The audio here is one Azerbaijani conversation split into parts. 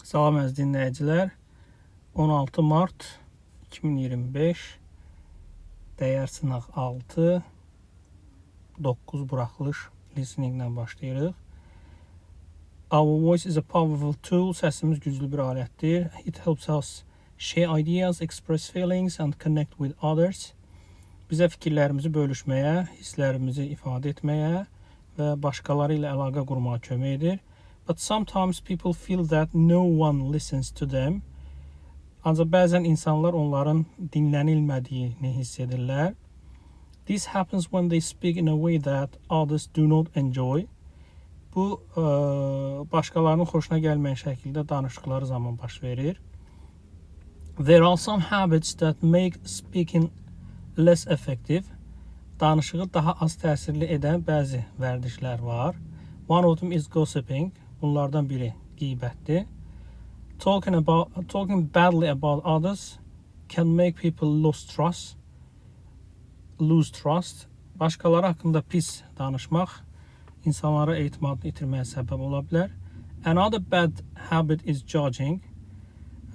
Salam əziz dinləyicilər. 16 Mart 2025 dəyər sınaq 6 9 buraxılış listeninglə başlayırıq. Our voice is a powerful tool. Səsimiz güclü bir alətdir. It helps us share ideas, express feelings and connect with others. Bizə fikirlərimizi bölüşməyə, hisslərimizi ifadə etməyə və başqaları ilə əlaqə qurmağa kömək edir. But sometimes people feel that no one listens to them. Ancaq bəzən insanlar onların dinlənilmədiyini hiss edirlər. This happens when they speak in a way that others do not enjoy. Bu, başqalarının xoşuna gəlməyən şəkildə danışdıqları zaman baş verir. There are some habits that make speaking less effective. Danışığı daha az təsirli edən bəzi vərdişlər var. One of them is gossiping. Bunlardan biri qeybətdir. Talking badly about others can make people lose trust. Başqaları haqqında pis danışmaq insanlara etimadını itirməyə səbəb ola bilər. Another bad habit is judging.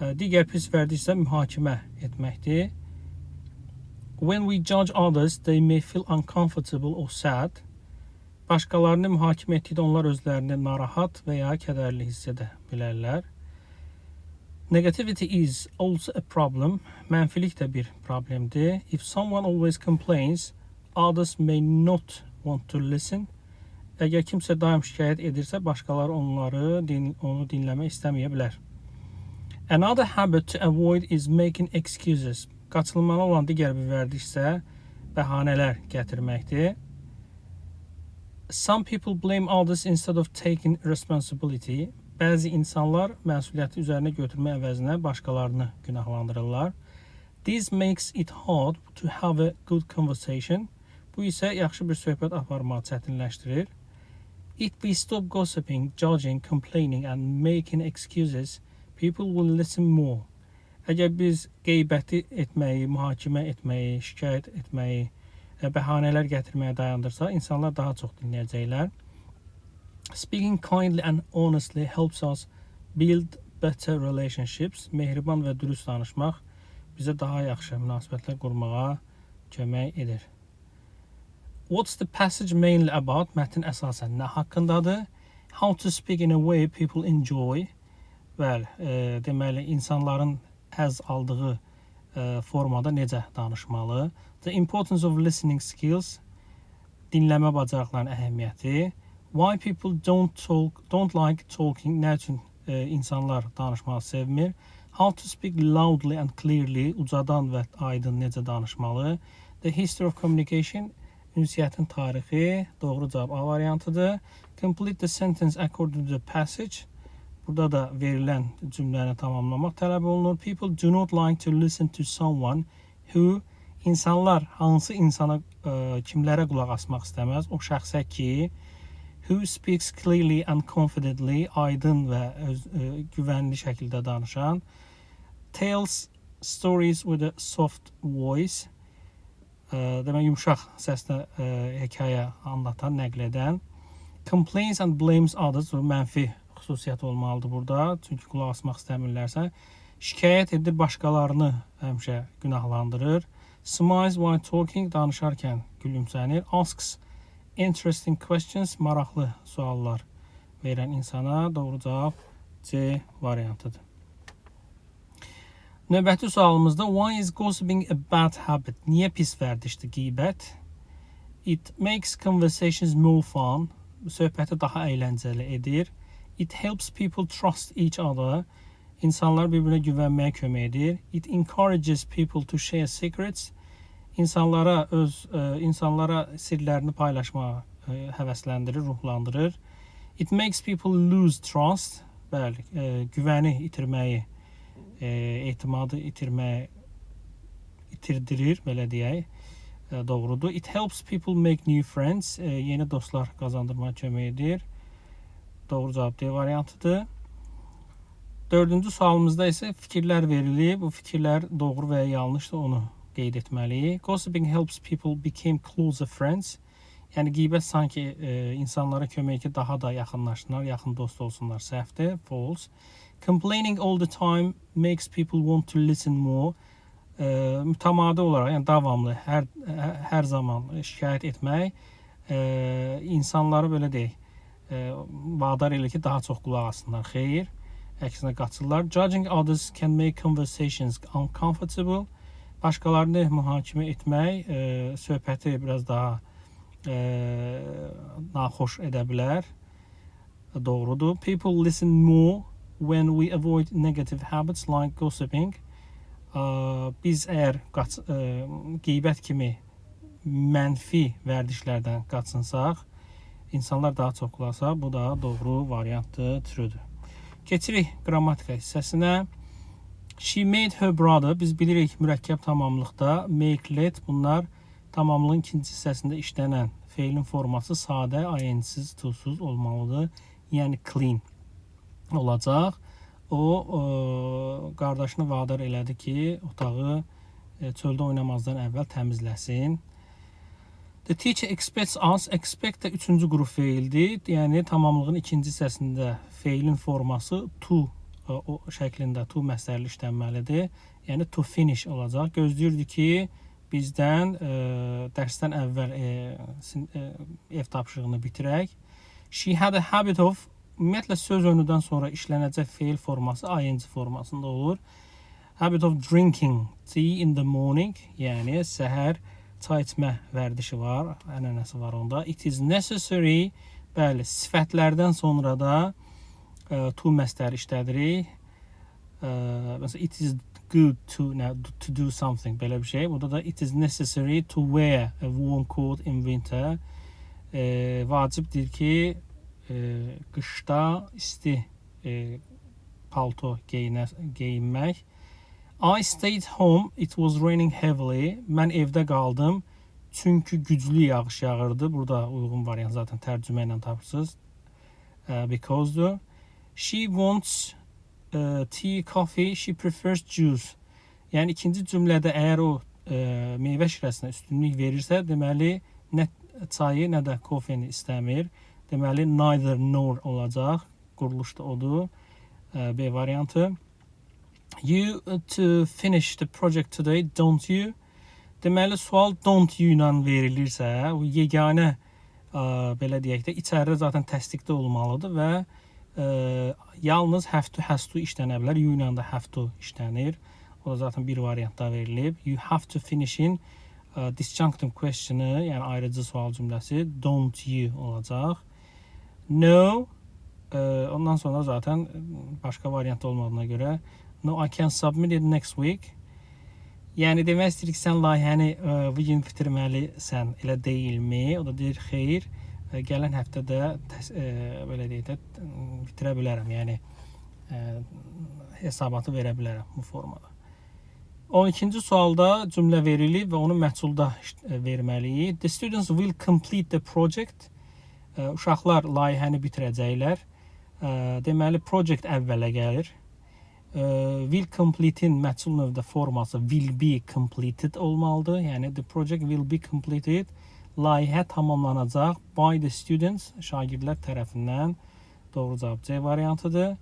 Digər pis vərdiş isə mühakimə etməkdir. When we judge others, they may feel uncomfortable or sad. Başqalarını mühakimə etdikdə onlar özlərini narahat və ya kədərli hiss edə bilərlər. Negativity is also a problem. Mənfilik də bir problemdir. If someone always complains, others may not want to listen. Əgər kimsə daim şikayət edirsə, başqaları onu dinləmək istəməyə bilər. Another habit to avoid is making excuses. Qaçılmalı olan digər bir vərdiş isə bəhanələr gətirməkdir. Some people blame others instead of taking responsibility. Bəzi insanlar məsuliyyəti üzərinə götürmək əvəzinə başqalarını günahlandırırlar. This makes it hard to have a good conversation. Bu isə yaxşı bir söhbət aparmağı çətinləşdirir. If we stop gossiping, judging, complaining and making excuses, people will listen more. Əgər biz qeybəti etməyi, mühakimə etməyi, şikayət etməyi, bəhanələr gətirməyə dayandırsa, insanlar daha çox dinləyəcəklər. Speaking kindly and honestly helps us build better relationships. Mehriban və dürüst danışmaq bizə daha yaxşı münasibətlər qurmağa kömək edir. What's the passage mainly about? Mətn əsasən nə haqqındadır? How to speak in a way people enjoy. Bəli, deməli, insanların həzz aldığı formada necə danışmalı? The importance of listening skills, dinləmə bacarıqlarının əhəmiyyəti. Why people don't like talking, nə üçün insanlar danışmağı sevmir? How to speak loudly and clearly, ucadan və aydın necə danışmalı? The history of communication, ünsiyyətin tarixi, doğru cavab A variantıdır. Complete the sentence according to the passage. Burada da verilən cümləni tamamlamaq tələb olunur. People do not like to listen to someone who, insanlar hansı insana, kimlərə qulaq asmaq istəməz? O şəxsə ki, who speaks clearly and confidently, aydın və güvənli şəkildə danışan. Tells stories with a soft voice. Demək, yumşaq səslə hekayə anlatan, nəql edən. Complains and blames others, mənfi xüsusiyyət olmalıdır burada. Çünki qulaq asmaq istəmirlərsə. Şikayət edir, başqalarını həmişə günahlandırır. Smiles while talking, danışarkən gülümsənir. Asks interesting questions, maraqlı suallar verən insana. Doğru cavab C variantıdır. Növbəti sualımızda why is gossiping a bad habit? Niyə pis vərdişdir qeybət? It makes conversations more fun. Söhbəti daha əyləncəli edir. It helps people trust each other. İnsanlar bir-birinə güvənməyə kömək edir. It encourages people to share secrets. İnsanlara sirlərini paylaşmağa həvəsləndirir, ruhlandırır. It makes people lose trust. Bəli, güvəni itirməyi, etimadı itirdirir, belə deyək. Doğrudur. It helps people make new friends. Yeni dostlar qazandırmağa kömək edir. Doğru cavab D variantıdır. Dördüncü sualımızda isə fikirlər verilib. Bu fikirlər doğru və ya yanlışdır, onu qeyd etməliyik. Gossiping helps people become closer friends. Yəni qeybət sanki insanlara kömək ki, daha da yaxınlaşsınlar, yaxın dost olsunlar. Səhvdir, false. Complaining all the time makes people want to listen more. Mütəmadi olaraq, yəni davamlı, hər zaman şikayət etmək insanları belə deyək, vadar elə ki, daha çox qulaq assınlar. Xeyr, əksinə qaçırlar. Judging others can make conversations uncomfortable. Başqalarını mühakimə etmək söhbəti biraz daha naxoş edə bilər. Doğrudur. People listen more when we avoid negative habits like gossiping. Biz əgər qeybət kimi mənfi vərdişlərdən qaçınsaq, insanlar daha çox qulasa, bu da doğru variantdır, true'dur. Keçirik qrammatika hissəsinə. She made her brother, biz bilirik mürəkkəb tamamlıqda make, let, bunlar tamamlığın ikinci hissəsində işlənən feilin forması sadə, ing'siz, to-suz olmalıdır. Yəni clean olacaq. O qardaşını vadar elədi ki, otağı çöldə oynamazdan əvvəl təmizləsin. The teacher expects us. Expect də üçüncü qrup feildir. Yəni tamamlığın ikinci hissəsində feilin forması to şəklində, to məsdərli işlənməlidir. Yəni to finish olacaq. Gözləyirdi ki, bizdən dərsdən əvvəl ev tapşırığını bitirək. She had a habit of, ümumiyyətlə söz önüdən sonra işlənəcək feil forması ing formasında olur. Habit of drinking tea in the morning, yəni səhər çay içmə vərdişi var, ənənəsi var onda. It is necessary, bəli, sifətlərdən sonra da to məsdəri işlədirik. Məsələn, it is good to do something, belə bir şey. Burada da it is necessary to wear a warm coat in winter. Vacibdir ki, qışda isti palto geyinmək. I stayed home, it was raining heavily. Mən evdə qaldım, çünki güclü yağış yağırdı. Burada uyğun variant zaten tərcümə ilə tapırsınız. Because'dur. She wants tea, coffee, she prefers juice. Yəni ikinci cümlədə əgər o meyvə şirəsinə üstünlük verirsə, deməli nə çayı, nə də kofeni istəmir. Deməli neither nor olacaq. Quruluş da odur. B variantı. You to finish the project today, don't you? Deməli sual don't you ilə verilirsə, o yeganə belə deyək də içəridə zaten təsdiqdə olmalıdır və yalnız have to, has to işlənə bilər. You ilə də have to işlənir. O da zaten bir variantda verilib. You have to finish in disjunctive question'ı, yəni ayrıcı sual cümləsi don't you olacaq. No, ondan sonra zaten başqa variant olmadığına görə no, I can submit it next week. Yəni demək istəyirik sən layihəni bu gün bitirməlisən, elə deyilmi? O da deyir xeyr, gələn həftədə belə deyək də bitirə bilərəm. Yəni hesabatı verə bilərəm bu formada. 12-ci sualda cümlə verilib və onu məhsulda verməliyik. The students will complete the project. Uşaqlar layihəni bitirəcəklər. Deməli project əvvələ gəlir. Will complete'in məhsul növdə forması will be completed olmalıdır. Yəni the project will be completed. Layihə tamamlanacaq by the students, şagirdlər tərəfindən. Doğru cavab C variantıdır.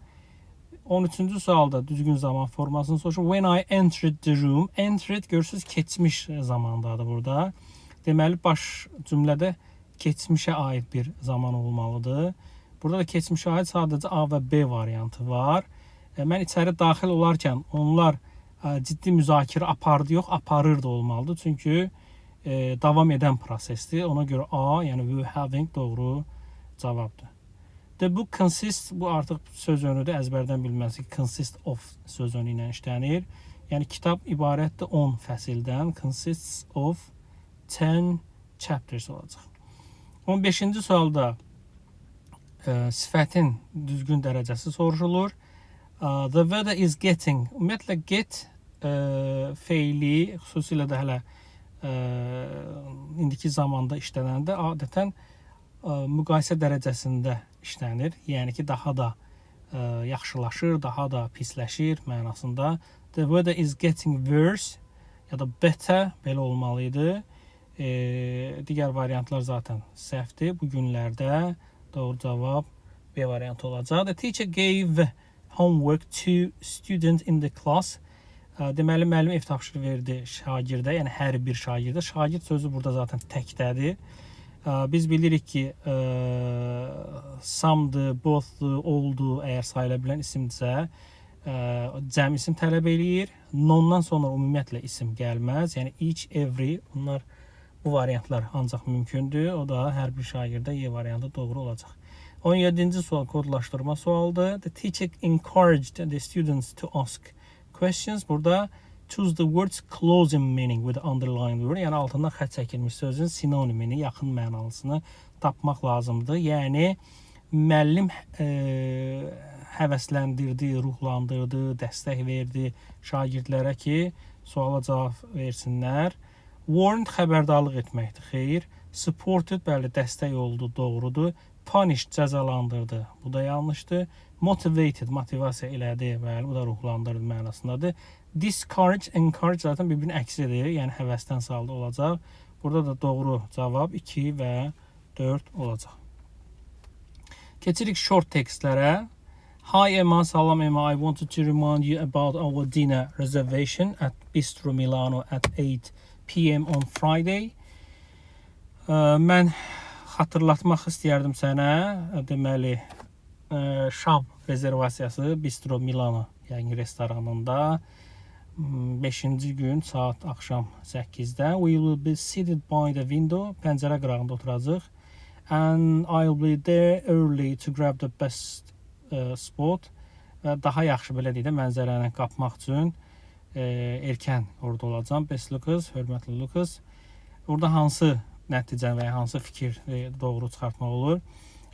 13-cü sualda düzgün zaman formasını soruşur. When I entered the room. Entered görürsünüz keçmiş zamandadır burada. Deməli baş cümlədə keçmişə aid bir zaman olmalıdır. Burada da keçmişə aid sadəcə A və B variantı var. Mən içəri daxil olarkən onlar ciddi müzakirə apardı, yox, aparırdı olmalıdır. Çünki davam edən prosesdir. Ona görə A, yəni were having doğru cavabdır. The book consists, bu artıq söz önüdür, əzbərdən bilməsi consist of söz önü ilə işlənir. Yəni kitab ibarətdir 10 fəsildən, consists of 10 chapters olacaq. 15-ci sualda sifətin düzgün dərəcəsi soruşulur. The weather is getting, ümumiyyətlə get feili, xüsusilə də hələ indiki zamanda işlənəndə adətən müqayisə dərəcəsində işlənir. Yəni ki, daha da yaxşılaşır, daha da pisləşir mənasında. The weather is getting worse ya da better belə olmalıydı. Digər variantlar zaten səhvdir. Bu günlərdə doğru cavab B variantı olacaq. The teacher gave homework to student in the class. Deməli, müəllim ev tapşırığı verdi şagirdə, yəni hər bir şagirdə. Şagird sözü burada zaten təkdədir. Biz bilirik ki, some'dır, both'dur, all'dur, əgər sayıla bilən isimdirsə, cəm isim tələb eləyir. Nondan sonra ümumiyyətlə isim gəlməz. Yəni each, every, bunlar bu variantlar ancaq mümkündür. O da hər bir şagirdə Y variantı doğru olacaq. 17-ci sual kodlaşdırma sualıdır. The teacher encouraged the students to ask questions. Burada choose the words close in meaning with underlined word. Yəni altından xətt çəkilmiş sözün sinonimini, yaxın mənalısını tapmaq lazımdır. Yəni müəllim həvəsləndirdi, ruhlandırdı, dəstək verdi şagirdlərə ki, suala cavab versinlər. Warned xəbərdarlıq etməkdir, xeyr. Supported, bəli, dəstək oldu, doğrudur. Punished, cəzalandırdı, bu da yanlışdır. Motivated, motivasiya elədi, bəli, bu da ruhlandırdı mənasındadır. Discourage, encourage zaten bir-birinin əksidir, yəni həvəsdən saldı olacaq. Burada da doğru cavab 2 və 4 olacaq. Keçirik short textlərə. Hi Emma, salam Emma, I wanted to remind you about our dinner reservation at Bistro Milano at 8 p.m. on Friday. Mən xatırlatmaq istəyərdim sənə, deməli, şam rezervasiyası Bistro Milano, yəni restoranında 5-ci gün saat axşam 8-də. We will be seated by the window, pəncərə qırağında oturacaq. And I'll be there early to grab the best spot. Və daha yaxşı, belə deyək də, mənzərəni qapmaq üçün erkən orada olacam. Best Lucas, hörmətli Lucas. Orada hansı nəticə və hansı fikir doğru çıxartmaq olur?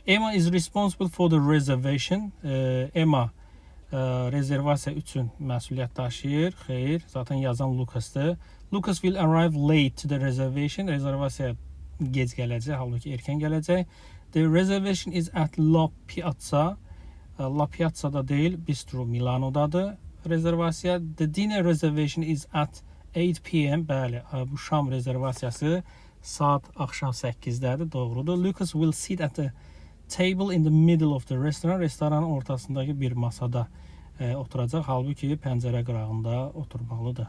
Emma is responsible for the reservation. Emma rezervasiya üçün məsuliyyət daşıyır. Xeyr, zaten yazan Lucas'dır. Lucas will arrive late to the reservation. Rezervasiya gec gələcək, halbuki erkən gələcək. The reservation is at La Piazza. La Piazza'da deyil, Bistro Milano'dadır rezervasiya. The dinner reservation is at 8 p.m. Bəli, bu şam rezervasiyası saat axşam 8-dədir, doğrudur. Lucas will sit at the table in the middle of the restaurant. Restoranın ortasındakı bir masada oturacaq, halbuki pəncərə qırağında oturmalıdır.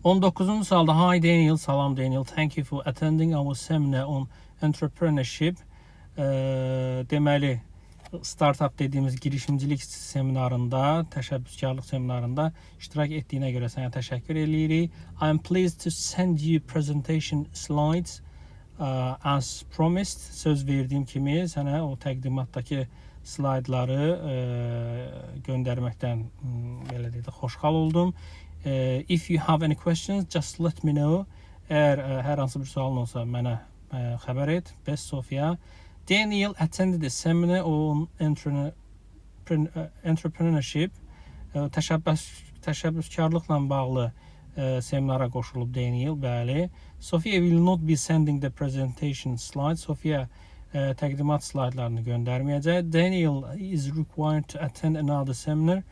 19-cu sualda Hi Daniel, salam Daniel, thank you for attending our seminar on entrepreneurship. Deməli, startup dediyimiz girişimcilik seminarında, təşəbbüskarlıq seminarında iştirak etdiyinə görə sənə təşəkkür edirik. I am pleased to send you presentation slides as promised. Söz verdiyim kimi sənə o təqdimatdakı slaydları göndərməkdən belə deyək də xoşhal oldum. If you have any questions, just let me know. Əgər hər hansı bir sualın olsa mənə xəbər et. Best Sofia. Daniel attended a seminar on entrepreneurship. Təşəbbüskarlıqla bağlı seminara qoşulub Daniel, bəli. Sofia will not be sending the presentation slides. Sofia təqdimat slaydlarını göndərməyəcək. Daniel is required to attend another seminar.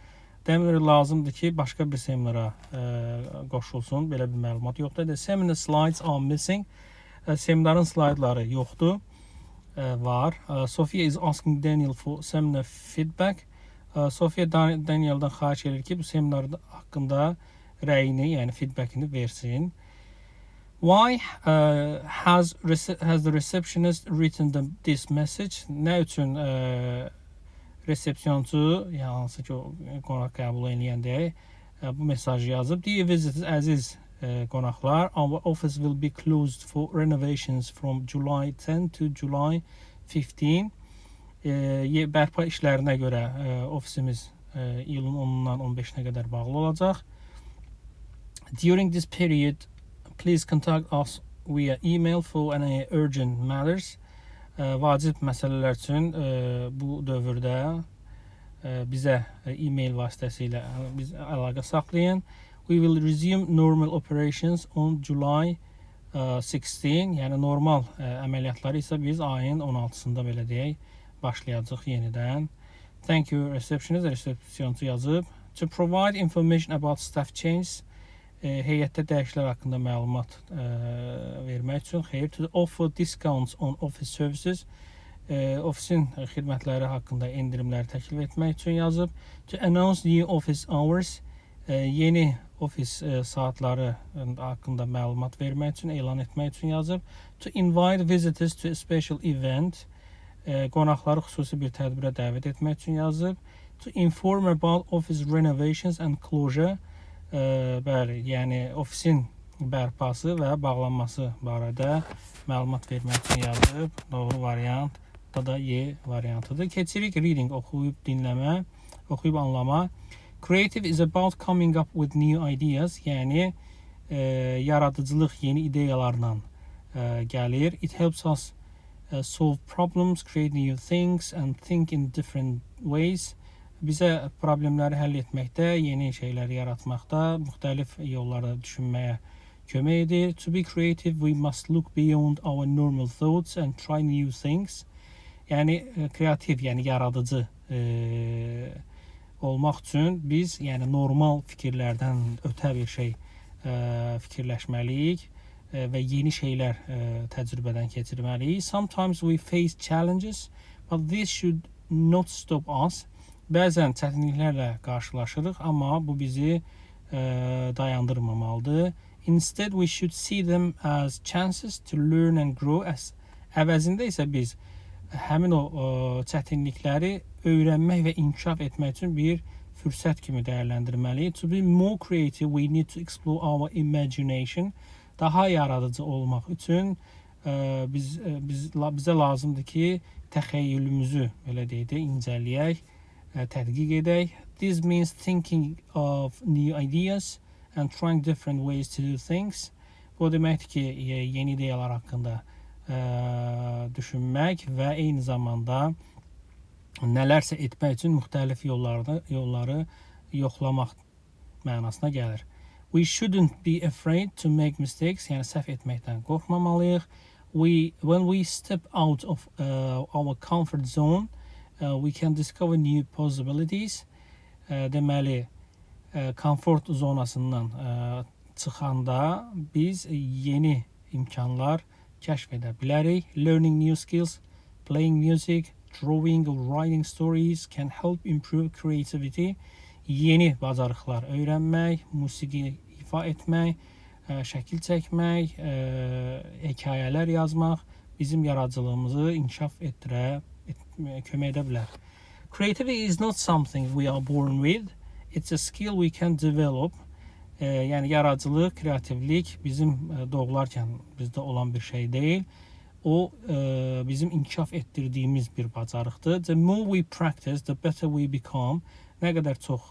Daniel lazımdır ki, başqa bir seminara qoşulsun. Belə bir məlumat yoxdur. The seminar slides are missing. Seminarın slaydları yoxdur. Var. Sofia is asking Daniel for seminar feedback. Sofia Daniel'dan xahiş edir ki, bu seminar haqqında rəyini, yəni feedbackini versin. Why has the receptionist written this message? Nə üçün resepsiyonçu, yəni hansı ki, qonaq qəbul edəndə bu mesajı yazıb? Dear visitors, əziz qonaqlar, our office will be closed for renovations from July 10 to July 15. Bərpa işlərinə görə ofisimiz iyulun 10-dan 15-nə qədər bağlı olacaq. During this period, please contact us via email for any urgent matters. Vacib məsələlər üçün bu dövrdə bizə e-mail vasitəsilə biz əlaqə saxlayın. We will resume normal operations on July 16. Yəni normal əməliyyatları isə biz ayın 16-sında belə deyək başlayacaq yenidən. Thank you receptionist, resepsiyonçu yazıb. To provide information about staff changes, heyətdə dəyişikliklər haqqında məlumat vermək üçün. Xeyr, to offer discounts on office services, ofisin xidmətləri haqqında endirimləri təklif etmək üçün yazıb. To announce new office hours, yeni ofis saatları haqqında məlumat vermək üçün, elan etmək üçün yazıb. To invite visitors to a special event, qonaqları xüsusi bir tədbirə dəvət etmək üçün yazıb. To inform about office renovations and closure, bəli, yəni ofisin bərpası və bağlanması barədə məlumat vermək üçün yazıb. Doğru variant da Y variantıdır. Keçirik reading, oxuyub dinləmə, oxuyub anlama. Creative is about coming up with new ideas, yəni yaradıcılıq yeni ideyalarla gəlir. It helps us solve problems, create new things and think in different ways. Bizə problemləri həll etməkdə, yeni şeyləri yaratmaqda, müxtəlif yollarda düşünməyə kömək edir. To be creative, we must look beyond our normal thoughts and try new things. Yəni kreativ, yəni yaradıcı olmaq üçün biz yəni normal fikirlərdən ötə bir şey fikirləşməliyik və yeni şeylər təcrübədən keçirməliyik. Sometimes we face challenges, but this should not stop us. Bəzən çətinliklərlə qarşılaşırıq, amma bu bizi dayandırmamalıdır. Instead, we should see them as chances to learn and grow. Əvəzində isə biz həmin o çətinlikləri öyrənmək və inkişaf etmək üçün bir fürsət kimi dəyərləndirməliyik. To be more creative, we need to explore our imagination. Daha yaradıcı olmaq üçün bizə lazımdır ki, təxəyyülümüzü belə deyək də incələyək, tədqiq edək. This means thinking of new ideas and trying different ways to do things. Bu deməkdir ki, yeni ideyalar haqqında düşünmək və eyni zamanda nələrsə etmək üçün müxtəlif yolları yoxlamaq mənasına gəlir. We shouldn't be afraid to make mistakes, yəni səhv etməkdən qorxmamalıyıq. When we step out of our comfort zone, we can discover new possibilities. Deməli, komfort zonasından çıxanda biz yeni imkanlar kəşf edə bilərik. Learning new skills, playing music, drawing or writing stories can help improve creativity. Yeni bacarıqlar öyrənmək, musiqi ifa etmək, şəkil çəkmək, hekayələr yazmaq bizim yaradıcılığımızı inkişaf kömək edə bilər. Creativity is not something we are born with. It's a skill we can develop. Yəni yaradıcılıq, kreativlik bizim doğularkən bizdə olan bir şey deyil. O bizim inkişaf etdirdiyimiz bir bacarıqdır. The more we practice, the better we become. Nə qədər çox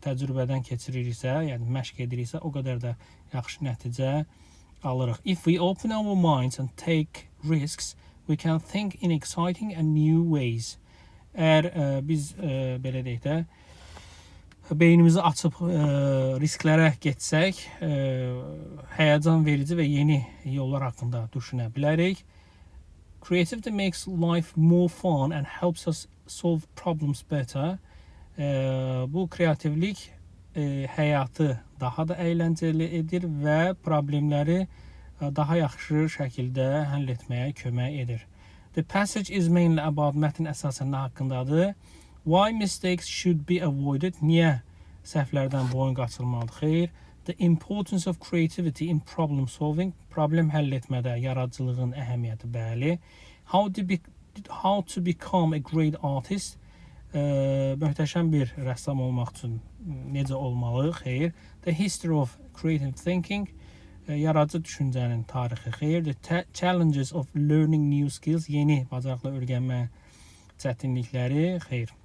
təcrübədən keçiririksə, yəni məşq ediriksə, o qədər də yaxşı nəticə alırıq. If we open our minds and take risks, we can think in exciting and new ways. Əgər biz belə deyək də beynimizi açıb risklərə getsək, həyəcan verici və yeni yollar haqqında düşünə bilərik. Creativity makes life more fun and helps us solve problems better. Bu kreativlik həyatı daha da əyləncəli edir və problemləri daha yaxşı şəkildə həll etməyə kömək edir. The passage is mainly about mətn əsasən nə haqqındadır? Why mistakes should be avoided? Niyə səhvlərdən boyun qaçılmalıdır? Xeyr. The importance of creativity in problem solving. Problem həll etmədə yaradıcılığın əhəmiyyəti, bəli. How to become a great artist. Möhtəşəm bir rəssam olmaq üçün necə olmalı? Xeyr. The history of creative thinking. Yaradıcı düşüncənin tarixi. Xeyr. The challenges of learning new skills. Yeni bacarıqlar öyrənmə çətinlikləri. Xeyr.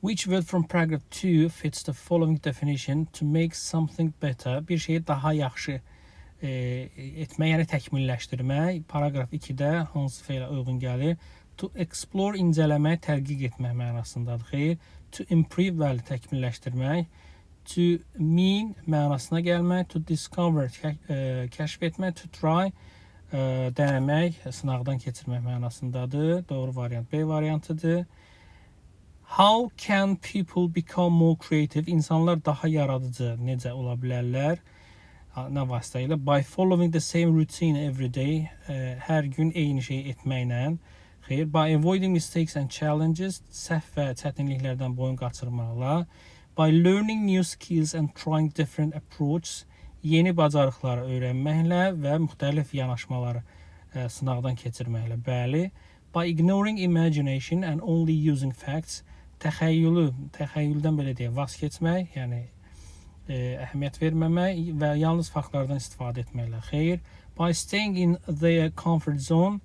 Which word from paragraph 2 fits the following definition? To make something better. Bir şeyi daha yaxşı etmək, yəni təkmilləşdirmək. Paragraf 2-də hansı feilə uyğun gəlir? To explore, incələmək, tədqiq etmək mənasındadır. Xeyr. To improve, bəli, təkmilləşdirmək. To mean mənasına gəlmək. To discover, kəşf etmək. To try, denəmək, sınaqdan keçirmək mənasındadır. Doğru variant B variantıdır. How can people become more creative? İnsanlar daha yaradıcı necə ola bilərlər? Nə vasitələ? By following the same routine every day. Hər gün eyni şeyi etməklə. Xeyr. By avoiding mistakes and challenges. Səhv və çətinliklərdən boyun qaçırmaqla. By learning new skills and trying different approaches. Yeni bacarıqları öyrənməklə və müxtəlif yanaşmaları sınaqdan keçirməklə. Bəli. By ignoring imagination and only using facts. Təxəyyüldən belə deyək, vaz keçmək, yəni əhəmiyyət verməmək və yalnız faktlardan istifadə etməklə. Xeyr. By staying in their comfort zone,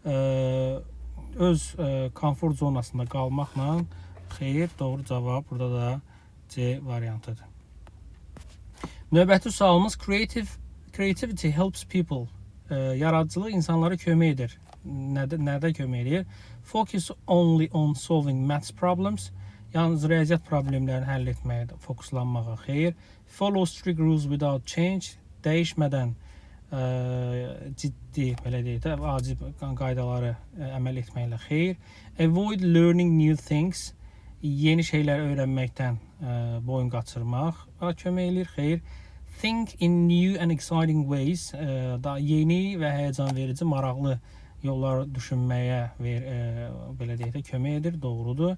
öz komfort zonasında qalmaqla. Xeyr, doğru cavab burada da C variantıdır. Növbəti sualımız creativity helps people. Yaradıcılıq insanlara kömək edir. Nədə kömək edir? Focus only on solving maths problems. Yalnız riyaziyyat problemlərini həll etməyə, fokuslanmağa. Xeyr. Follow strict rules without change. Dəyişmədən ciddi, belə deyək də, vacib qaydaları əməl etməklə. Xeyr. Avoid learning new things. Yeni şeylər öyrənməkdən boyun qaçırmaq kömək edir. Xeyr. Think in new and exciting ways. Daha yeni və həyəcan verici, maraqlı yollar düşünməyə belə deyək də kömək edir. Doğrudur.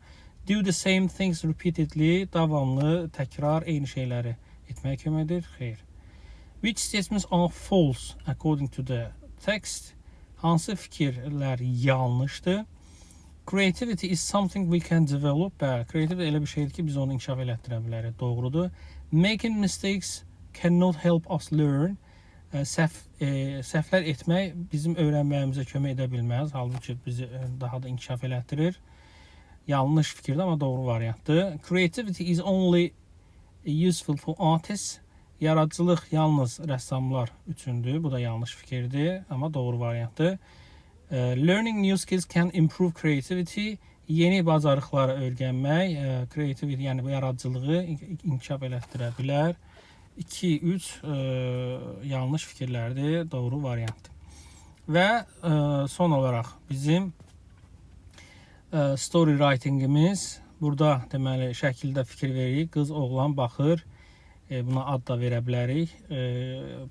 Do the same things repeatedly. Davamlı, təkrar, eyni şeyləri etməyə kömək edir. Xeyr. Which statements are false according to the text? Hansı fikirlər yanlışdır? Creativity is something we can develop. Creativity elə bir şeydir ki, biz onu inkişaf elətdirə bilərik. Doğrudur. Making mistakes cannot help us learn. Səhvlər etmək bizim öyrənməyimizə kömək edə bilməz. Halbuki bizi daha da inkişaf elətdirir. Yanlış fikirdir, amma doğru variantdır. Creativity is only useful for artists. Yaradıcılıq yalnız rəssamlar üçündür. Bu da yanlış fikirdir, amma doğru variantdır. Learning new skills can improve creativity. Yeni bacarıqları öyrənmək, creativity, yəni bu yaradıcılığı inkişaf elətdirə bilər. 2-3 yanlış fikirlərdir, doğru variantdır. Və son olaraq bizim story writingimiz. Burada deməli şəkildə fikir veririk. Qız, oğlan baxır. Buna ad da verə bilərik.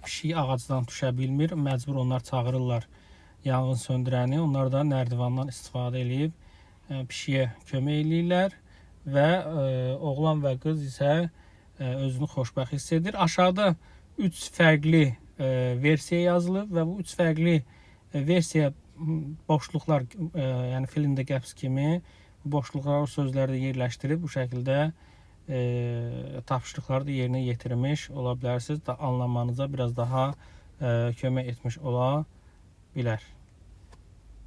Pişik ağacdan düşə bilmir. Məcbur onlar çağırırlar yanğın söndürəni. Onlar da nərdivandan istifadə edib pişiyə kömək eləyirlər və oğlan və qız isə özünü xoşbəxt hiss edir. Aşağıda 3 fərqli versiya yazılıb və bu 3 fərqli versiya boşluqlar, yəni fill in the gaps kimi boşluqlar sözləri də yerləşdirib bu şəkildə tapşırıqları da yerinə yetirmiş ola bilərsiniz. Anlamanıza biraz daha kömək etmiş ola bilər.